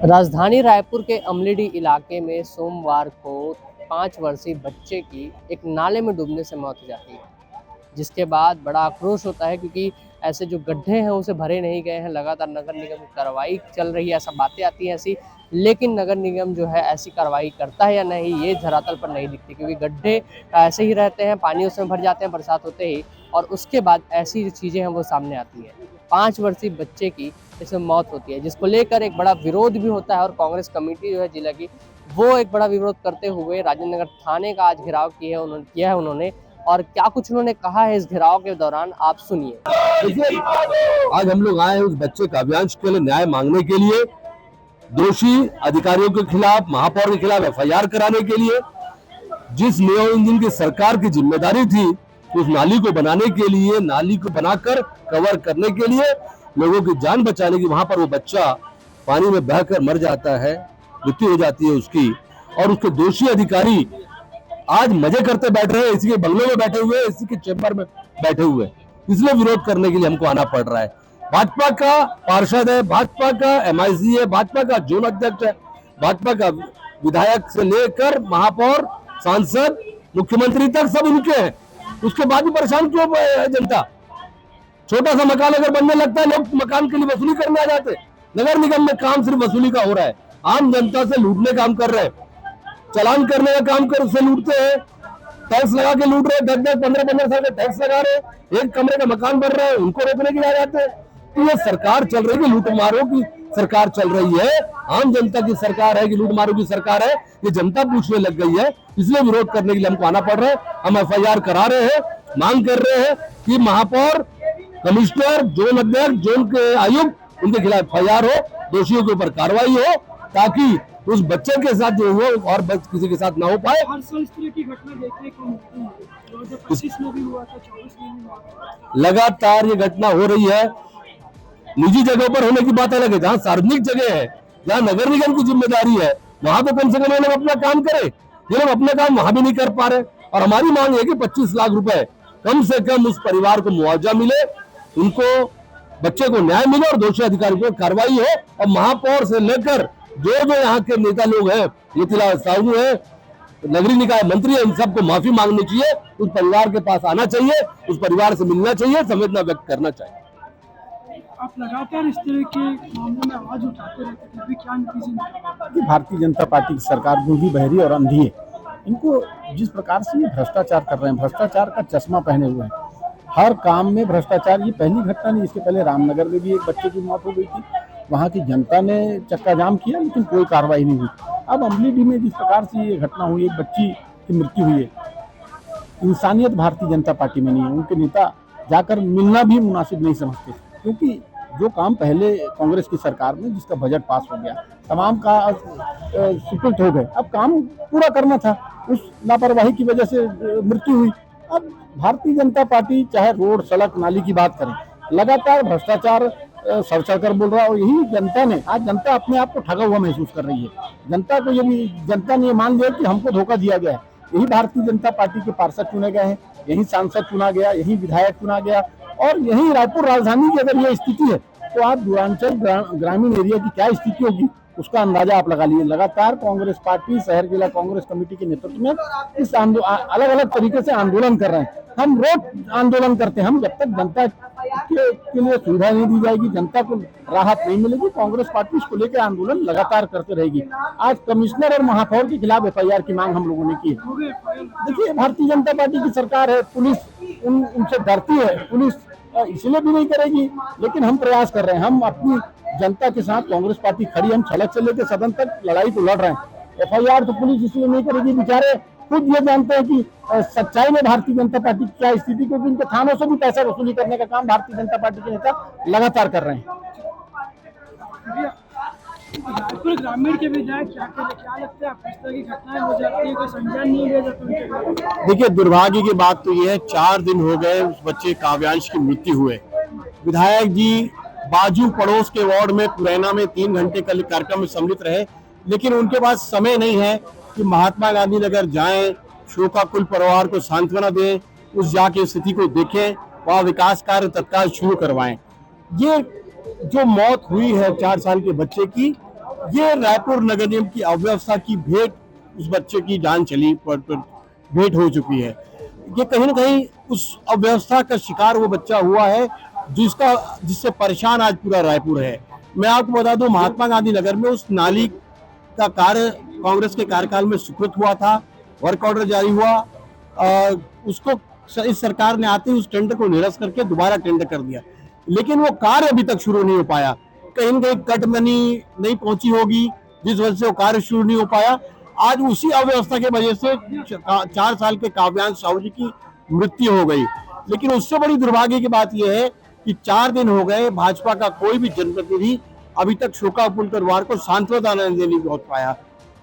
राजधानी रायपुर के अमलीडी इलाके में सोमवार को 5 वर्षीय बच्चे की एक नाले में डूबने से मौत हो जाती है, जिसके बाद बड़ा आक्रोश होता है क्योंकि ऐसे जो गड्ढे हैं उसे भरे नहीं गए हैं। लगातार नगर निगम की कार्रवाई चल रही है, ऐसा बातें आती हैं ऐसी, लेकिन नगर निगम जो है ऐसी कार्रवाई करता है या नहीं ये धरातल पर नहीं दिखती, क्योंकि गड्ढे ऐसे ही रहते हैं, पानी उसमें भर जाते हैं बरसात होते ही, और उसके बाद ऐसी जो चीज़ें हैं वो सामने आती हैं। 5 वर्षीय बच्चे की इसमें मौत होती है, जिसको लेकर एक बड़ा विरोध भी होता है और कांग्रेस कमेटी जो है जिला की, वो एक बड़ा विरोध करते हुए राजेंद्र नगर थाने का आज घेराव किया है उन्होंने। और क्या कुछ उन्होंने कहा है इस घेराव के दौरान, आप सुनिए। देखिए, आज हम लोग आए हैं उस बच्चे काव्यांश के लिए न्याय मांगने के लिए, दोषी अधिकारियों के खिलाफ, महापौर के खिलाफ एफआईआर कराने के लिए। जिस नियो इंजन की सरकार की जिम्मेदारी थी उस नाली को बनाने के लिए, नाली को बनाकर कवर करने के लिए, लोगों की जान बचाने की, वहां पर वो बच्चा पानी में बहकर मर जाता है, मृत्यु हो जाती है उसकी, और उसके दोषी अधिकारी आज मजे करते बैठ रहे हैं, इसी के बंगलों में बैठे हुए, इसी के चैम्बर में बैठे हुए। इसलिए विरोध करने के लिए हमको आना पड़ रहा है। भाजपा का पार्षद है, भाजपा का एमआईसी है, भाजपा का जोन अध्यक्ष है, भाजपा का विधायक से लेकर महापौर, सांसद, मुख्यमंत्री तक सब उनके हैं। उसके बाद भी परेशान क्यों है जनता? छोटा सा मकान अगर बनने लगता है, लोग मकान के लिए वसूली करने आ जाते। नगर निगम में काम सिर्फ वसूली का हो रहा है, आम जनता से लूटने काम कर रहे हैं, चालान करने का काम कर उससे लूटते हैं, टैक्स लगा के लूट रहे, 10-10, 15-15 साल के टैक्स लगा रहे, एक कमरे का मकान बन रहा है, उनको रोकने के लिए आ जाते हैं। तो ये सरकार चल रही है, लूटमारों की सरकार चल रही है, आम जनता की सरकार है कि लूटमारों की सरकार है, ये जनता पूछने लग गई है। इसलिए विरोध करने के लिए हमको आना पड़ रहा है। हम एफआईआर करा रहे हैं, मांग कर रहे हैं कि महापौर, कमिश्नर, जोन अध्यक्ष, जोन के आयुक्त, उनके खिलाफ एफआईआर हो, दोषियों के ऊपर कार्रवाई हो, ताकि उस बच्चे के साथ जो हुआ और किसी के साथ ना हो पाए। हर साल इस तरह की घटना देखने को मिलती है, 2025 में भी हुआ था, 24 में भी हुआ था। लगातार ये घटना हो रही है। निजी जगहों पर होने की बात अलग है, जहाँ सार्वजनिक जगह है, जहाँ नगर निगम की जिम्मेदारी है, वहां तो कम से कम लोग अपना काम करें। ये लोग अपना काम वहां भी नहीं कर पा रहे, और हमारी मांग है कि 25 लाख रुपए कम से कम उस परिवार को मुआवजा मिले, उनको, बच्चे को न्याय मिले और दोषी अधिकारी पर कार्रवाई हो। और महापौर से लेकर जो यहाँ के नेता लोग हैं, मोतीलाल साहू है, नगरीय निकाय मंत्री है, इन सबको माफी मांगनी चाहिए, उस परिवार के पास आना चाहिए, उस परिवार से मिलना चाहिए, संवेदना व्यक्त करना चाहिए। आप लगातार इस तरह के मामलों में आवाज उठाते रहते हैं, फिर भी क्या नतीजे निकलते हैं? भारतीय जनता पार्टी की सरकार गूंगी, बहरी और अंधी है। इनको जिस प्रकार से ये भ्रष्टाचार कर रहे हैं, भ्रष्टाचार का चश्मा पहने हुए हैं, हर काम में भ्रष्टाचार। ये पहली घटना नहीं, इसके पहले रामनगर में भी एक बच्चे की मौत हो गई थी, वहाँ की जनता ने चक्का जाम किया लेकिन कोई कार्रवाई नहीं हुई। अब अमलीडी में जिस प्रकार से ये घटना हुई, एक बच्ची की मृत्यु हुई है, इंसानियत भारतीय जनता पार्टी में नहीं है। उनके नेता जाकर मिलना भी मुनासिब नहीं समझते, क्योंकि जो काम पहले कांग्रेस की सरकार में, जिसका बजट पास हो गया, तमाम का स्वीकृत हो गए, अब काम पूरा करना था, उस लापरवाही की वजह से मृत्यु हुई। अब भारतीय जनता पार्टी चाहे रोड, सड़क, नाली की बात करें, लगातार भ्रष्टाचार सर कर बोल रहा है। और यही जनता ने, आज जनता अपने आप को ठगा हुआ महसूस कर रही है। जनता को जनता ने मान लिया कि हमको धोखा दिया गया है। यही भारतीय जनता पार्टी के पार्षद चुने गए हैं, यही सांसद चुना गया, यही विधायक चुना गया, और यही रायपुर राजधानी की अगर यह स्थिति है तो आप दूरांचल ग्रामीण एरिया की क्या स्थिति होगी उसका अंदाजा आप लगा लीजिए। लगातार कांग्रेस पार्टी, शहर जिला कांग्रेस कमेटी के नेतृत्व में इस अलग अलग तरीके से आंदोलन कर रहे हैं। हम रोज आंदोलन करते हैं, हम जब तक जनता के लिए सुविधा नहीं दी जाएगी, जनता को राहत नहीं मिलेगी, कांग्रेस पार्टी इसको लेकर आंदोलन लगातार करते रहेगी। आज कमिश्नर और महापौर के खिलाफ एफआईआर की मांग हम लोगों ने की है। देखिए, भारतीय जनता पार्टी की सरकार है, पुलिस उनसे डरती है, पुलिस इसलिए भी नहीं करेगी, लेकिन हम प्रयास कर रहे हैं। हम अपनी जनता के साथ, कांग्रेस पार्टी खड़ी, हम सड़क से लेकर सदन तक लड़ाई को लड़ रहे हैं। एफआईआर तो पुलिस इसलिए नहीं करेगी, बेचारे खुद ये जानते हैं कि सच्चाई में भारतीय जनता पार्टी की क्या स्थिति, क्योंकि इनके थानों से भी पैसा वसूली करने का काम भारतीय जनता पार्टी के नेता लगातार कर रहे हैं। रायपुर ग्रामीण के विधायक क्या लगता है, आप इस तरह की घटनाएं हो जाती है, कोई संज्ञान नहीं लिया जाता उनके बारे? देखिए, दुर्भाग्य की बात तो ये है, 4 दिन हो गए उस बच्चे काव्यांश की मृत्यु हुए। विधायक जी बाजू पड़ोस के वार्ड में पुरैना में 3 घंटे का कार्यक्रम में सम्मिलित रहे, लेकिन उनके पास समय नहीं है कि महात्मा गांधी नगर जाएं, शोकाकुल परिवार को सांत्वना दें, उस जाके स्थिति को देखें, वहाँ विकास कार्य तत्काल शुरू करवाएं। ये जो मौत हुई है 4 साल के बच्चे की, ये रायपुर नगर निगम की अव्यवस्था की भेंट उस बच्चे की जान चली पर भेंट हो चुकी है। ये कहीं ना कहीं उस अव्यवस्था का शिकार वो बच्चा हुआ है जिससे परेशान आज पूरा रायपुर है। मैं आपको बता दूं, महात्मा गांधी नगर में उस नाली का कार्य कांग्रेस के कार्यकाल में स्वीकृत हुआ था, वर्क ऑर्डर जारी हुआ, उसको इस सरकार ने आते ही उस टेंडर को निरस्त करके दोबारा टेंडर कर दिया, लेकिन वो कार्य अभी तक शुरू नहीं हो पाया। कहीं ना कहीं कट मनी नहीं पहुंची होगी जिस वजह से वो कार्य शुरू नहीं हो पाया। आज उसी अव्यवस्था के वजह से 4 साल के काव्यांश साहू जी की मृत्यु हो गई। लेकिन उससे बड़ी दुर्भाग्य की बात यह है कि 4 दिन हो गए, भाजपा का कोई भी जनप्रतिनिधि अभी तक शोकाकुल परिवार को सांत्वना देने नहीं पहुंच पाया।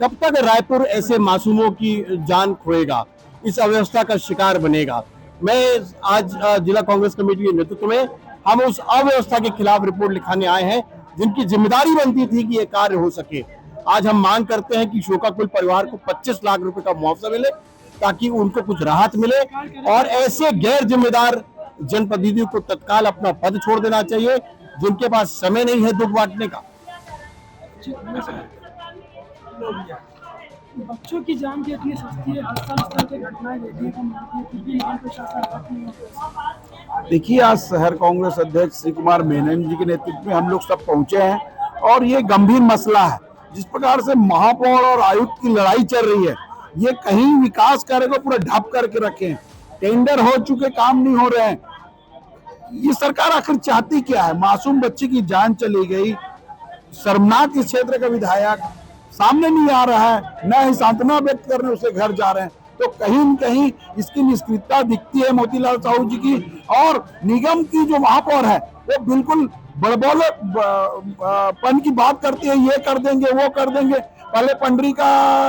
कब तक रायपुर ऐसे मासूमों की जान खोएगा, इस अव्यवस्था का शिकार बनेगा? मैं आज जिला कांग्रेस कमेटी के नेतृत्व में हम उस अव्यवस्था के खिलाफ रिपोर्ट लिखाने आए हैं, जिनकी जिम्मेदारी बनती थी कि यह कार्य हो सके। आज हम मांग करते हैं कि शोकाकुल परिवार को 25 लाख रुपए का मुआवजा मिले ताकि उनको कुछ राहत मिले, और ऐसे गैर जिम्मेदार जनप्रतिनिधियों को तत्काल अपना पद छोड़ देना चाहिए जिनके पास समय नहीं है दुख बांटने का। बच्चों की जान भी इतनी सस्ती है, हर साल इस तरह की घटनाएं देखने को मिलती है, फिर भी यहाँ प्रशासन हाथ नहीं होता। देखिए, आज शहर कांग्रेस अध्यक्ष श्री कुमार मेनन जी के नेतृत्व में हम लोग सब पहुंचे हैं, और ये गंभीर मसला है। जिस प्रकार से महापौर और आयुक्त की लड़ाई चल रही है, ये कहीं विकास कार्य को पूरा ढप करके रखे हैं, टेंडर हो चुके काम नहीं हो रहे हैं। ये सरकार आखिर चाहती क्या है? मासूम बच्चे की जान चली गई, शर्मनाक इस क्षेत्र का विधायक सामने नहीं आ रहा है, न ही सांत्वना व्यक्त करने उसे घर जा रहे हैं, तो कहीं न कहीं इसकी निष्क्रियता दिखती है मोतीलाल साहू जी की। और निगम की जो महापौर है वो बिल्कुल बड़बोले पन की बात करती है, ये कर देंगे वो कर देंगे। पहले पंडरी का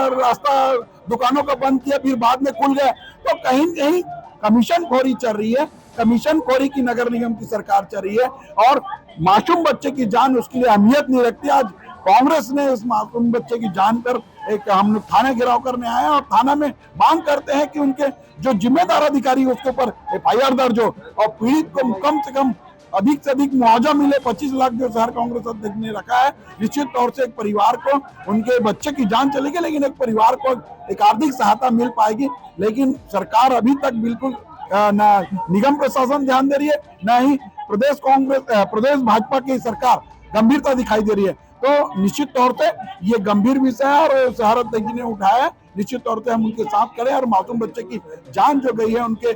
रास्ता दुकानों का बंद किया, फिर बाद में खुल गया। तो कहीं कहीं कमीशन खोरी चल रही है, कमीशन खोरी की नगर निगम की सरकार चल रही है, और मासूम बच्चे की जान उसके लिए अहमियत नहीं रखती। आज कांग्रेस ने इस मासूम बच्चे की जान पर हम लोग थाने घेराव करने आए हैं, और थाना में मांग करते हैं कि उनके जो जिम्मेदार अधिकारी है उसके ऊपर FIR दर्ज हो, और पीड़ित को कम से कम अधिक से अधिक मुआवजा मिले। 25 लाख जो शहर कांग्रेस अध्यक्ष ने रखा है, निश्चित तौर से एक परिवार को, उनके बच्चे की जान चलेगी, लेकिन एक परिवार को एक आर्थिक सहायता मिल पाएगी। लेकिन सरकार अभी तक बिल्कुल न निगम प्रशासन ध्यान दे रही है, न ही प्रदेश भाजपा की सरकार गंभीरता दिखाई दे रही है। तो निश्चित तौर से ये गंभीर विषय है, और शहर अध्यक्ष ने उठाया है। निश्चित तौर से हम उनके साथ खड़े हैं, और मासूम बच्चे की जान जो गई है, उनके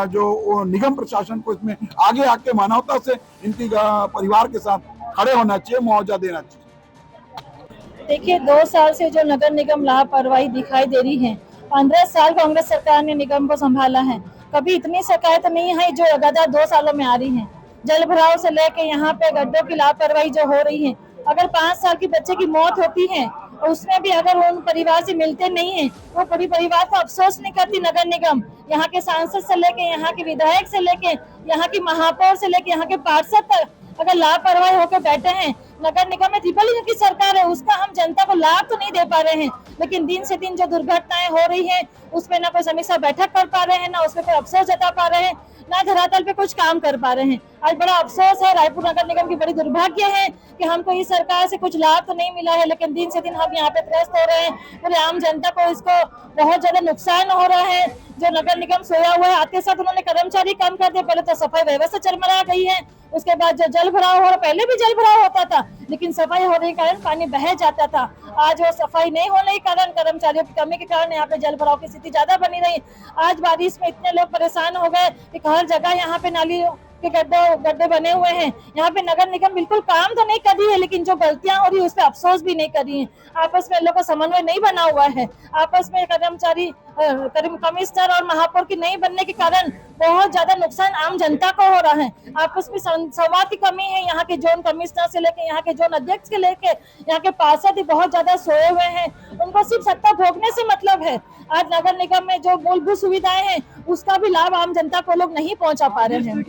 जो निगम प्रशासन को इसमें आगे आके मानवता से इनकी परिवार के साथ खड़े होना चाहिए, मुआवजा देना चाहिए। देखिए, 2 साल से जो नगर निगम लापरवाही दिखाई दे रही है, 15 साल कांग्रेस सरकार ने निगम को संभाला है, कभी इतनी शिकायत नहीं है जो लगातार 2 सालों में आ रही है। जल भराव से लेके यहाँ पे गड्ढों की लापरवाही जो हो रही है, अगर 5 साल की बच्चे की मौत होती है और उसमें भी अगर उन परिवार से मिलते नहीं है, वो पूरी परिवार को अफसोस नहीं करती नगर निगम। यहाँ के सांसद से लेके, यहाँ के विधायक से लेके, यहाँ की महापौर से लेके, यहाँ के पार्षद तक अगर लापरवाही होकर बैठे हैं। नगर निगम में ट्रिपल इंजन की सरकार है, उसका हम जनता को लाभ तो नहीं दे पा रहे हैं, लेकिन दिन से दिन जो दुर्घटनाएं हो रही है उसमें ना कोई समीक्षा बैठक कर पा रहे हैं, ना उसमें कोई अफसोस जता पा रहे हैं, ना धरातल पे कुछ काम कर पा रहे हैं। आज बड़ा अफसोस है, रायपुर नगर निगम की बड़ी दुर्भाग्य है कि हमको इस सरकार से कुछ लाभ तो नहीं मिला है, लेकिन दिन से दिन हम यहाँ पे त्रस्त हो रहे हैं। पूरे आम जनता को इसको बहुत ज्यादा नुकसान हो रहा है। जो नगर निगम सोया हुआ है, आते साथ उन्होंने कर्मचारी कम कर दिए। पहले तो सफाई व्यवस्था चरमरा गई है, उसके बाद जो जल भराव हो रहा, पहले भी जल भराव होता था लेकिन सफाई होने के कारण पानी बह जाता था। आज वो सफाई नहीं होने के कारण, कर्मचारियों की कमी के कारण यहाँ पे जल भराव की स्थिति ज्यादा बनी रही। आज बारिश में इतने लोग परेशान हो गए कि हर जगह यहाँ पे नाली के गड्ढे बने हुए हैं। यहाँ पे नगर निगम बिल्कुल काम तो नहीं कर रही है, लेकिन जो गलतियां हो रही है उस पर अफसोस भी नहीं कर रही है। आपस में लोगों का समन्वय नहीं बना हुआ है, आपस में कर्मचारी कमिश्नर और महापौर की नहीं बनने के कारण बहुत ज्यादा नुकसान आम जनता को हो रहा है। आपस में संवाद की कमी है। यहाँ के जोन कमिश्नर से लेके, यहाँ के जोन अध्यक्ष के लेके, यहाँ के पार्षद ही बहुत ज्यादा सोए हुए हैं। उनको सिर्फ सत्ता भोगने से मतलब है। आज नगर निगम में जो मूलभूत सुविधाएं हैं उसका भी लाभ आम जनता को लोग नहीं पहुंचा पा रहे हैं।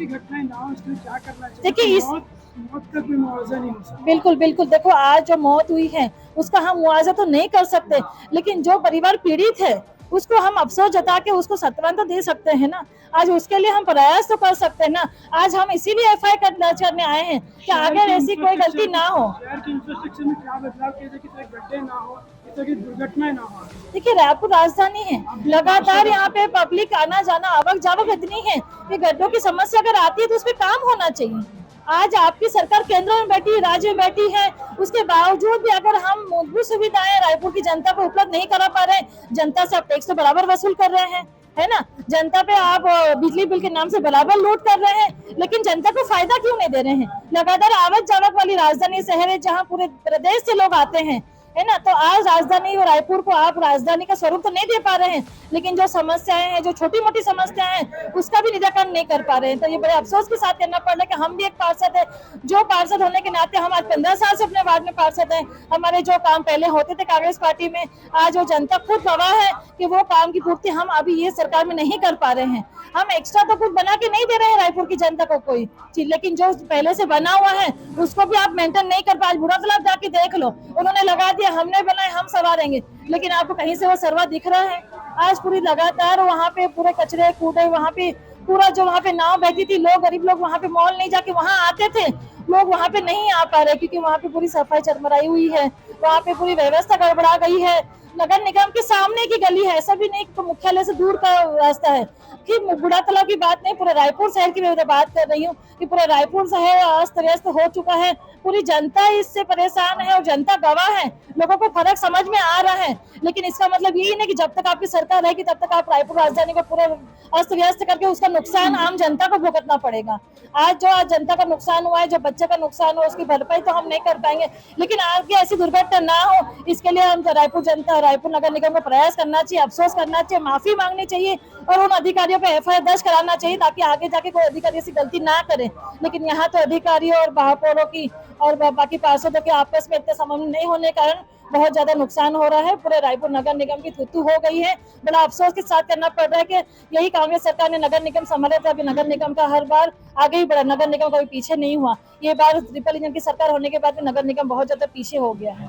देखिए, इस मौत का कोई मुआवजा नहीं हो सकता। बिल्कुल बिल्कुल, देखो आज जो मौत हुई है उसका हम मुआवजा तो नहीं कर सकते, लेकिन जो परिवार पीड़ित है उसको हम अफसोस जता के उसको सत्वन तो दे सकते हैं ना। आज उसके लिए हम प्रयास तो कर सकते हैं ना। आज हम इसीलिए एफआई करने आए हैं कि आगे ऐसी कोई गलती ना हो। शहर के इंफ्रास्ट्रक्चर में क्या बदलाव किए कि गड्ढे ना हो, इस तरह की दुर्घटनाएं ना हो। देखिए रायपुर राजधानी है, लगातार यहाँ पे पब्लिक आना जाना आवक जावक इतनी है कि गड्ढों की समस्या अगर आती है तो उस पर काम होना चाहिए। आज आपकी सरकार केंद्र में बैठी है, राज्य में बैठी है, उसके बावजूद भी अगर हम मूलभूत सुविधाएं रायपुर की जनता को उपलब्ध नहीं करा पा रहे हैं, जनता से आप टैक्स तो बराबर वसूल कर रहे हैं, है ना, जनता पे आप बिजली बिल के नाम से बराबर लूट कर रहे हैं, लेकिन जनता को फायदा क्यों नहीं दे रहे हैं। लगातार आवक जावक वाली राजधानी शहर है जहाँ पूरे प्रदेश से लोग आते हैं, है ना। तो आज राजधानी और रायपुर को आप राजधानी का स्वरूप तो नहीं दे पा रहे हैं, लेकिन जो समस्याएं हैं, जो छोटी मोटी समस्याएं हैं, उसका भी निराकरण नहीं कर पा रहे हैं। तो ये बड़े अफसोस के साथ कहना पड़ रहा है कि हम भी एक पार्षद है, जो पार्षद होने के नाते हम आज 15 साल से अपने वार्ड में पार्षद हैं। हमारे जो काम पहले होते थे कांग्रेस पार्टी में, आज वो जनता खुद गवाह है कि वो काम की पूर्ति हम अभी ये सरकार में नहीं कर पा रहे हैं। हम एक्स्ट्रा तो कुछ बना के नहीं दे रहे हैं रायपुर की जनता को कोई चीज, लेकिन जो पहले से बना हुआ है उसको भी आप मेंटेन नहीं कर पाए। बुरा तालाब जाके देख लो, उन्होंने लगा दिया, हमने बनाए, हम सवारेंगे, लेकिन आपको कहीं से वो सरवा दिख रहा है। आज पूरी लगातार वहाँ पे पूरे कचरे कूड़े, वहाँ पे पूरा जो वहाँ पे नाव बहती थी, लोग गरीब लोग वहाँ पे मॉल नहीं जाके वहाँ आते थे, लोग वहाँ पे नहीं आ पा रहे क्योंकि वहाँ पे पूरी सफाई चरमराई हुई है, वहाँ पे पूरी व्यवस्था गड़बड़ा गई है। नगर निगम के सामने की गली है, ऐसा भी नहीं कि मुख्यालय से दूर का रास्ता है। कि बुढ़ा तालाब की बात नहीं, पूरे रायपुर शहर की मैं बात कर रही हूँ कि पूरा रायपुर शहर अस्त व्यस्त हो चुका है। पूरी जनता इससे परेशान है और जनता गवाह है, लोगों को फर्क समझ में आ रहा है, लेकिन इसका मतलब यही नहीं कि जब तक आपकी सरकार रहेगी तब तक आप रायपुर राजधानी को पूरा अस्त व्यस्त करके उसका नुकसान आम जनता को भुगतना पड़ेगा। आज जनता का नुकसान हुआ है, जो बच्चे का नुकसान हुआ, उसकी भरपाई तो हम नहीं कर पाएंगे, लेकिन आगे ऐसी दुर्घटना ना हो इसके लिए हम रायपुर जनता, रायपुर नगर निगम को प्रयास करना चाहिए, अफसोस करना चाहिए, माफी मांगनी चाहिए और उन अधिकारियों पे एफआईआर दर्ज कराना चाहिए ताकि आगे जाके कोई अधिकारी ऐसी गलती ना करे। लेकिन यहाँ तो अधिकारियों और महापौरों की और बाकी पार्षदों के आपस में इतने समन्वय नहीं होने के कारण बहुत ज्यादा नुकसान हो रहा है। पूरे रायपुर नगर निगम की थुतू हो गई है। बड़ा अफसोस के साथ करना पड़ रहा है कि यही कांग्रेस सरकार ने नगर निगम संभाले थे, अभी नगर निगम का हर बार आगे ही बढ़ा, नगर निगम कभी पीछे नहीं हुआ। ये बार ट्रिपल इंजन की सरकार होने के बाद में नगर निगम बहुत ज्यादा पीछे हो गया है।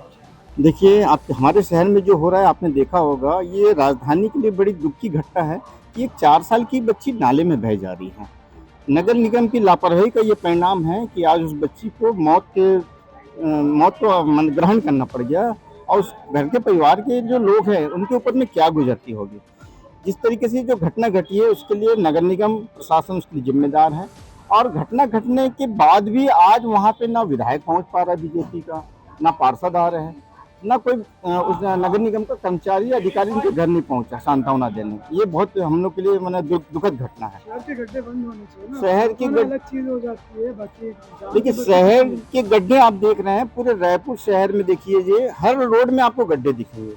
देखिए, आप हमारे शहर में जो हो रहा है आपने देखा होगा, ये राजधानी के लिए बड़ी दुख की घटना है कि एक 4 साल की बच्ची नाले में बह जा रही है। नगर निगम की लापरवाही का ये परिणाम है कि आज उस बच्ची को मौत को ग्रहण करना पड़ गया और उस घर के परिवार के जो लोग हैं उनके ऊपर में क्या गुजरती होगी। जिस तरीके से जो घटना घटी है उसके लिए नगर निगम प्रशासन उसके लिए जिम्मेदार है और घटना घटने के बाद भी आज वहाँ पे ना विधायक पहुँच पा रहा है बीजेपी का, ना पार्षद आ रहे हैं, ना कोई उस नगर निगम का कर्मचारी या अधिकारी उनके घर नहीं पहुंचा सांत्वना देने। ये बहुत हम लोग के लिए मैंने दुखद घटना है। शहर के गड्ढे बंद होने चाहिए ना, शहर की अलग चीज हो जाती है बाकी। देखिए, शहर के गड्ढे आप देख रहे हैं, पूरे रायपुर शहर में देखिए, ये हर रोड में आपको गड्ढे दिखेंगे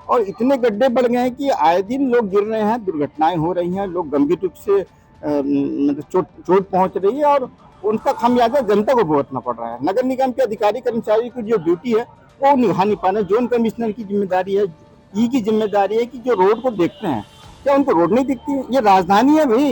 और इतने गड्ढे बढ़ गए हैं कि आए दिन लोग गिर रहे हैं, दुर्घटनाएं हो रही हैं, लोग गंभीर रूप से मतलब चोट पहुंच रही है और उनका खामियाजा जनता को भुगतना पड़ रहा है। नगर निगम के अधिकारी कर्मचारी की जो ड्यूटी है वो निभा नहीं पाना। जोन कमिश्नर की जिम्मेदारी है, ई की जिम्मेदारी है कि जो रोड को देखते हैं, क्या उनको रोड नहीं दिखती? ये राजधानी है भाई,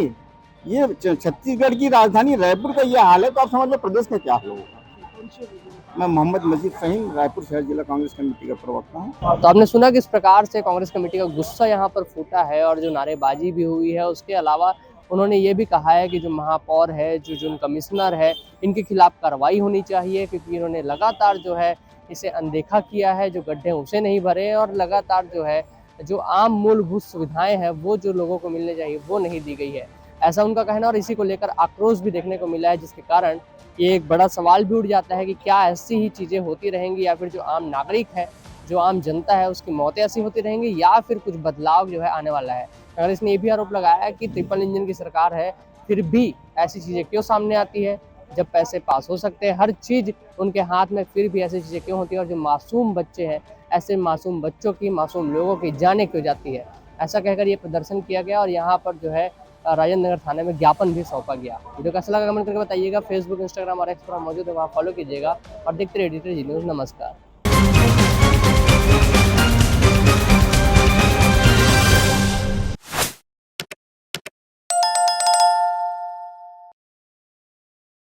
ये छत्तीसगढ़ की राजधानी रायपुर का ये हाल है, तो आप समझ लो प्रदेश का क्या हाल होगा। मैं मोहम्मद मजीद फहीम, रायपुर शहर जिला कांग्रेस कमेटी का प्रवक्ता हूँ। तो आपने सुना किस प्रकार से कांग्रेस कमेटी का गुस्सा यहाँ पर फूटा है और जो नारेबाजी भी हुई है। उसके अलावा उन्होंने ये भी कहा है कि जो महापौर है, जो कमिश्नर है, इनके खिलाफ कार्रवाई होनी चाहिए क्योंकि इन्होंने लगातार जो है इसे अनदेखा किया है, जो गड्ढे उसे नहीं भरे और लगातार जो है जो आम मूलभूत सुविधाएं हैं वो जो लोगों को मिलने चाहिए वो नहीं दी गई है, ऐसा उनका कहना। और इसी को लेकर आक्रोश भी देखने को मिला है, जिसके कारण ये एक बड़ा सवाल भी उठ जाता है कि क्या ऐसी ही चीज़ें होती रहेंगी या फिर जो आम नागरिक है, जो आम जनता है, उसकी मौतें ऐसी होती रहेंगी या फिर कुछ बदलाव जो है आने वाला है। कांग्रेस ने ये भी आरोप लगाया है कि ट्रिपल इंजन की सरकार है फिर भी ऐसी चीज़ें क्यों सामने आती है, जब पैसे पास हो सकते हैं, हर चीज़ उनके हाथ में, फिर भी ऐसी चीज़ें क्यों होती है और जो मासूम बच्चे हैं, ऐसे मासूम बच्चों की, मासूम लोगों की जानें क्यों जाती है। ऐसा कहकर ये प्रदर्शन किया गया और यहाँ पर जो है राजेंद्र नगर थाने में ज्ञापन भी सौंपा गया। वीडियो कैसा लगा कमेंट करके बताइएगा। फेसबुक, इंस्टाग्राम और एक्स पर मौजूद है, वहाँ फॉलो कीजिएगा और देखते रहिए DT न्यूज़। नमस्कार।